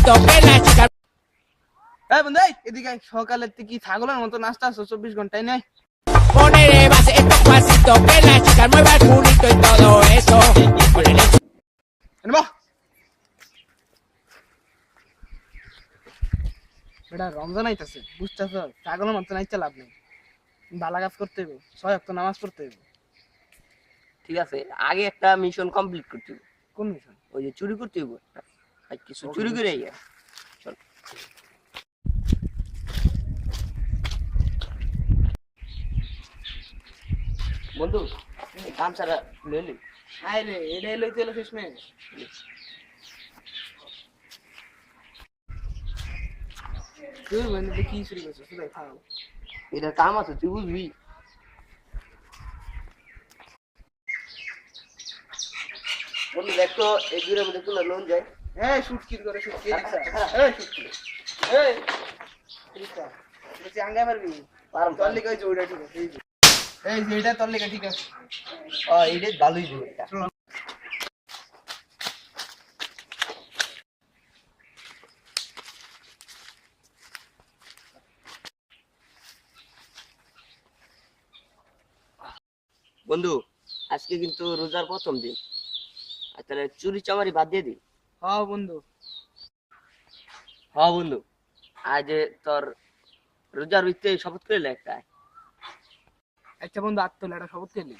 despacito, que la chica. বন্ধু এদিকে সকালের থেকে কি ছাগলের মতো নাচতে আসছো 24 ঘন্টায় নেই Ponele base estos pasitos, que la chica mueva el culito y todo eso. Ponele. এটা রমজান আইতাছে বুঝতেছ ছাগলের মতো নাচতে লাভ নেই বালা কাজ করতে হবে 6 ওয়াক্ত নামাজ পড়তে হবে ঠিক আছে আগে একটা মিশন কমপ্লিট করতে হবে কোন মিশন ওই যে চুরি করতে হবে আর কিছু চুরি করে আইয়া চল বন্ধু গামছাটা লইলি আরে এটাই লইতে হলো শেষমেশ তুই বন্ধু কি শুরু করছিস তুই খাও এটা কাম আছে তুই বুঝবি বন্ধু দেখো এই দূরের মধ্যে কোন লোন যায় শুটকির করে শুটকি শুটকি তুই আঙ্গাই মারবি পারম তোর লিগে ওই ওইটা ঠিক আছে এই যে এটা তোর লিগে ঠিক আছে এইটা ভালোই দিবে এটা বন্ধু আজকে কিন্তু রোজার প্রথম দিন আর তাহলে চুরি চামারি বাদ দিয়ে দিই বন্ধু বন্ধু আজ তোর রোজার ভিতরে শপথ করে একটা আচ্ছা বন্ধু আত্মলেটা শপথ করলি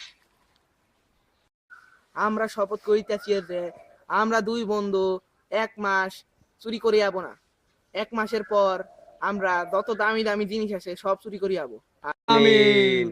আমরা শপথ করিতেছি যে আমরা দুই বন্ধু 1 মাস চুরি করে যাবো না 1 মাসের পর আমরা যত দামি দামি জিনিস আছে সব চুরি করে যাবো আমিন